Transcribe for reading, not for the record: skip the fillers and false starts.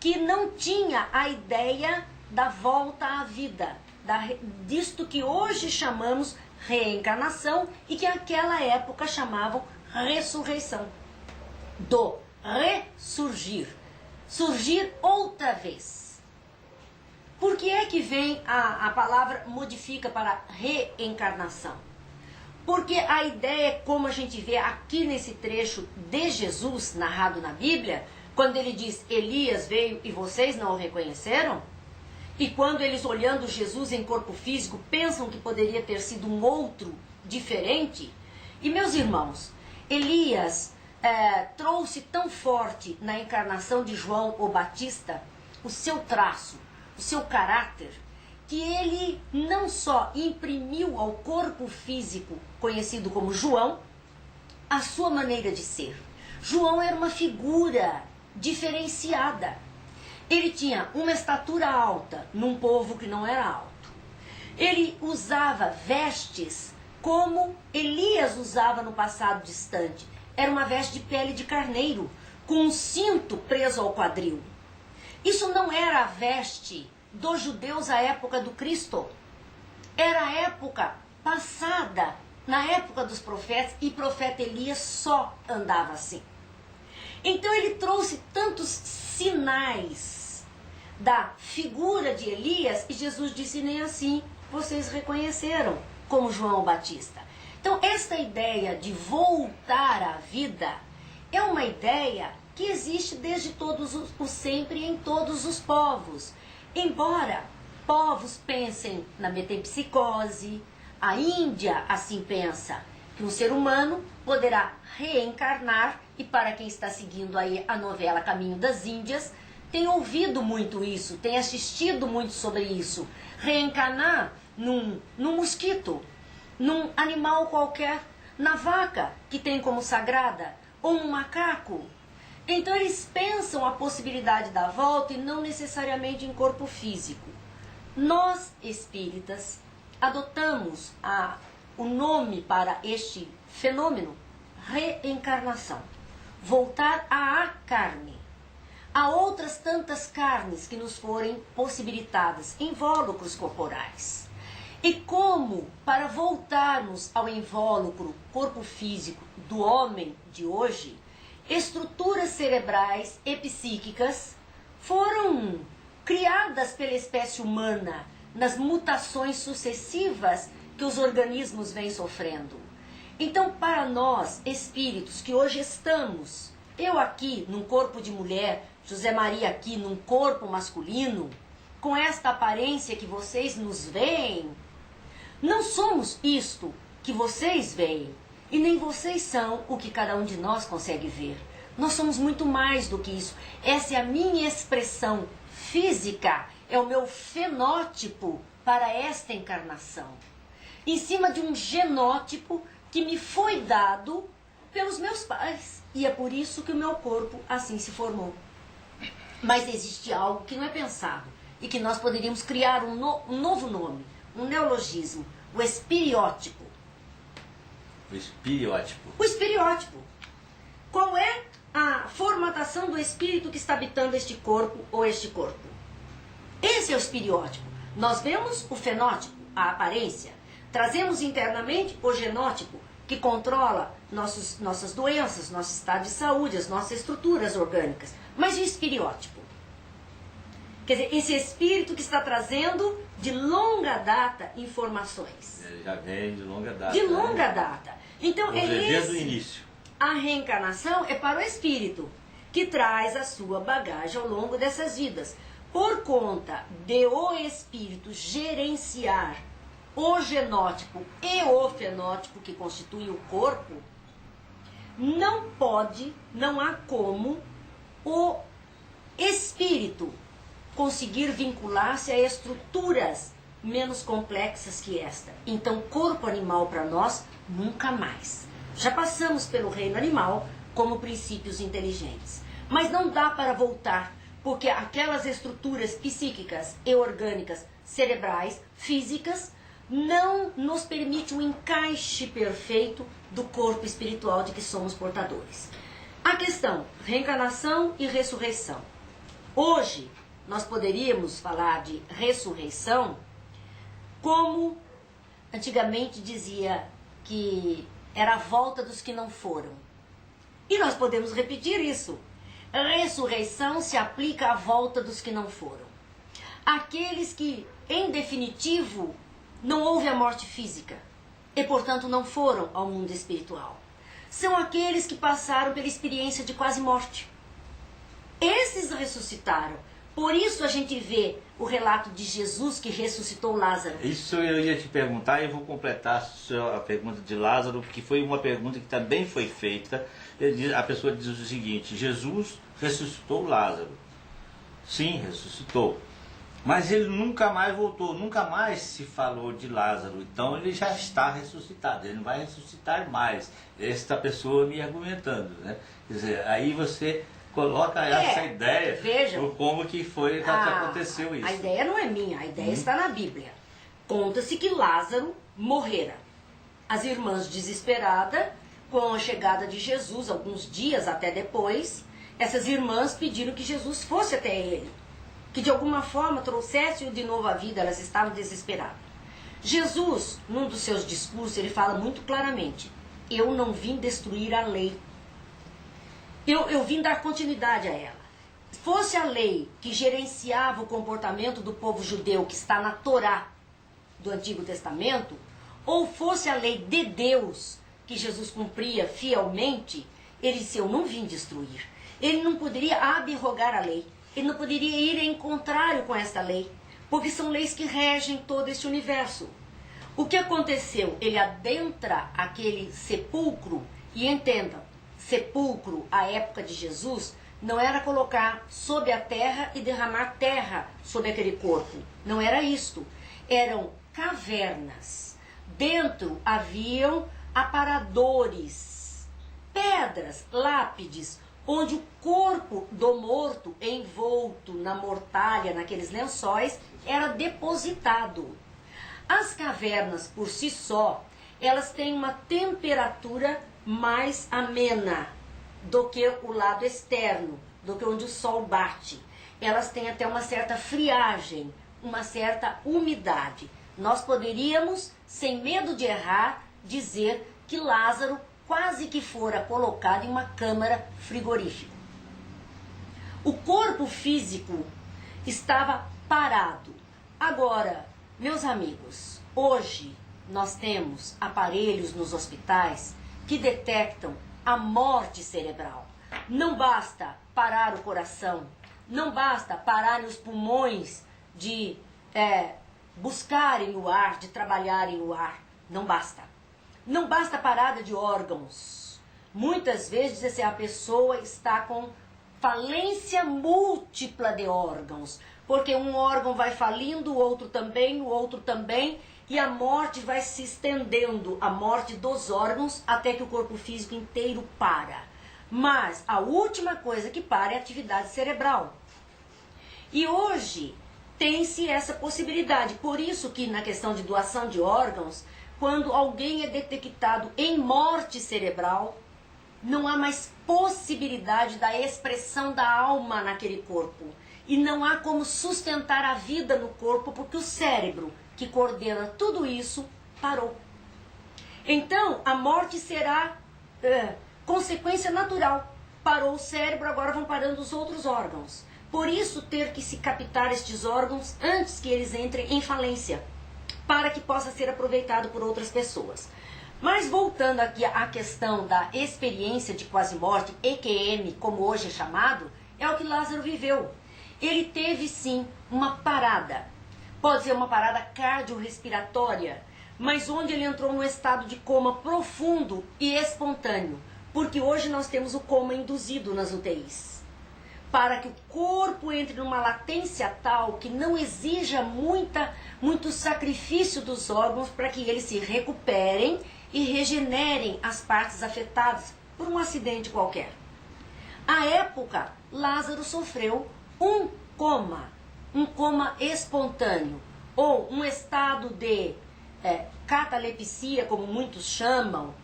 que não tinha a ideia da volta à vida, disto que hoje chamamos reencarnação e que naquela época chamavam ressurreição. Do ressurgir, surgir outra vez. Por que é que vem a palavra modifica para reencarnação? Porque a ideia é como a gente vê aqui nesse trecho de Jesus narrado na Bíblia, quando ele diz Elias veio e vocês não o reconheceram, e quando eles olhando Jesus em corpo físico pensam que poderia ter sido um outro diferente. E meus irmãos, Elias trouxe tão forte na encarnação de João o Batista o seu traço, o seu caráter, que ele não só imprimiu ao corpo físico conhecido como João a sua maneira de ser. João era uma figura diferenciada. Ele tinha uma estatura alta num povo que não era alto. Ele usava vestes como Elias usava no passado distante. Era uma veste de pele de carneiro, com um cinto preso ao quadril. Isso não era a veste dos judeus à época do Cristo. Era a época passada, na época dos profetas, e profeta Elias só andava assim. Então ele trouxe tantos sinais da figura de Elias e Jesus disse, nem assim vocês reconheceram como João Batista. Então esta ideia de voltar à vida é uma ideia que existe desde todos os sempre em todos os povos. Embora povos pensem na metempsicose, a Índia assim pensa, que um ser humano poderá reencarnar, e para quem está seguindo aí a novela Caminho das Índias, tem ouvido muito isso, tem assistido muito sobre isso. Reencarnar num mosquito, num animal qualquer, na vaca, que tem como sagrada, ou um macaco. Então eles pensam a possibilidade da volta e não necessariamente em corpo físico. Nós, espíritas, adotamos o nome para este fenômeno, reencarnação. Voltar à carne. Há outras tantas carnes que nos forem possibilitadas, invólucros corporais. E como, para voltarmos ao invólucro corpo físico do homem de hoje, estruturas cerebrais e psíquicas foram criadas pela espécie humana nas mutações sucessivas que os organismos vêm sofrendo. Então, para nós, espíritos que hoje estamos, eu aqui num corpo de mulher, José Maria aqui num corpo masculino, com esta aparência que vocês nos veem, não somos isto que vocês veem, e nem vocês são o que cada um de nós consegue ver. Nós somos muito mais do que isso. Essa é a minha expressão física, é o meu fenótipo para esta encarnação. Em cima de um genótipo que me foi dado pelos meus pais. E é por isso que o meu corpo assim se formou. Mas existe algo que não é pensado e que nós poderíamos criar um novo nome, um neologismo, o espiriótipo. O espiriótipo. O espiriótipo. Qual é a formatação do espírito que está habitando este corpo ou este corpo? Esse é o espiriótipo. Nós vemos o fenótipo, a aparência. Trazemos internamente o genótipo, que controla nossas doenças, nosso estado de saúde, as nossas estruturas orgânicas. Mas o espiriótipo? Quer dizer, esse espírito que está trazendo de longa data informações. Ele já vem de longa data. De longa data. Então, desde o início. A reencarnação é para o espírito, que traz a sua bagagem ao longo dessas vidas. Por conta de o espírito gerenciar o genótipo e o fenótipo que constitui o corpo, não há como o espírito conseguir vincular-se a estruturas menos complexas que esta. Então, corpo animal para nós, nunca mais. Já passamos pelo reino animal como princípios inteligentes. Mas não dá para voltar, porque aquelas estruturas psíquicas e orgânicas, cerebrais, físicas, não nos permite um encaixe perfeito do corpo espiritual de que somos portadores. A questão, reencarnação e ressurreição. Hoje, nós poderíamos falar de ressurreição como antigamente dizia que era a volta dos que não foram. E nós podemos repetir isso. A ressurreição se aplica à volta dos que não foram. Aqueles que, em definitivo, não houve a morte física e, portanto, não foram ao mundo espiritual. São aqueles que passaram pela experiência de quase morte. Esses ressuscitaram. Por isso a gente vê o relato de Jesus que ressuscitou Lázaro. Isso eu ia te perguntar e eu vou completar a pergunta de Lázaro, porque foi uma pergunta que também foi feita. A pessoa diz o seguinte: Jesus ressuscitou Lázaro. Sim, ressuscitou. Mas ele nunca mais voltou, nunca mais se falou de Lázaro. Então ele já está ressuscitado, ele não vai ressuscitar mais. Esta pessoa me argumentando, né? Quer dizer, aí você coloca essa ideia, veja, por como que foi que aconteceu isso. A ideia não é minha, a ideia está na Bíblia. Conta-se que Lázaro morrera. As irmãs desesperadas, com a chegada de Jesus, alguns dias até depois, essas irmãs pediram que Jesus fosse até ele, que de alguma forma trouxesse-o de novo à vida. Elas estavam desesperadas. Jesus, num dos seus discursos, ele fala muito claramente: eu não vim destruir a lei. Eu vim dar continuidade a ela. Fosse a lei que gerenciava o comportamento do povo judeu, que está na Torá do Antigo Testamento, ou fosse a lei de Deus, que Jesus cumpria fielmente, ele disse: eu não vim destruir. Ele não poderia abrogar a lei. Ele não poderia ir em contrário com esta lei, porque são leis que regem todo este universo. O que aconteceu? Ele adentra aquele sepulcro, e entenda, sepulcro, à época de Jesus, não era colocar sob a terra e derramar terra sobre aquele corpo. Não era isto. Eram cavernas. Dentro haviam aparadores, pedras, lápides, onde o corpo do morto, envolto na mortalha, naqueles lençóis, era depositado. As cavernas, por si só, elas têm uma temperatura mais amena do que o lado externo, do que onde o sol bate. Elas têm até uma certa friagem, uma certa umidade. Nós poderíamos, sem medo de errar, dizer que Lázaro quase que fora colocado em uma câmara frigorífica. O corpo físico estava parado. Agora, meus amigos, hoje nós temos aparelhos nos hospitais que detectam a morte cerebral. Não basta parar o coração, não basta parar os pulmões de buscarem o ar, de trabalharem o ar. Não basta. Não basta parada de órgãos. Muitas vezes a pessoa está com falência múltipla de órgãos, porque um órgão vai falindo, o outro também, e a morte vai se estendendo, a morte dos órgãos, até que o corpo físico inteiro para. Mas a última coisa que para é a atividade cerebral. E hoje tem-se essa possibilidade. Por isso que na questão de doação de órgãos, quando alguém é detectado em morte cerebral, não há mais possibilidade da expressão da alma naquele corpo. E não há como sustentar a vida no corpo, porque o cérebro, que coordena tudo isso, parou. Então, a morte será consequência natural. Parou o cérebro, agora vão parando os outros órgãos. Por isso, ter que se captar estes órgãos antes que eles entrem em falência, para que possa ser aproveitado por outras pessoas. Mas voltando aqui à questão da experiência de quase-morte, EQM, como hoje é chamado, é o que Lázaro viveu. Ele teve sim uma parada, pode ser uma parada cardiorrespiratória, mas onde ele entrou num estado de coma profundo e espontâneo, porque hoje nós temos o coma induzido nas UTIs, para que o corpo entre numa latência tal que não exija muito sacrifício dos órgãos para que eles se recuperem e regenerem as partes afetadas por um acidente qualquer. À época, Lázaro sofreu um coma espontâneo, ou um estado de catalepsia, como muitos chamam,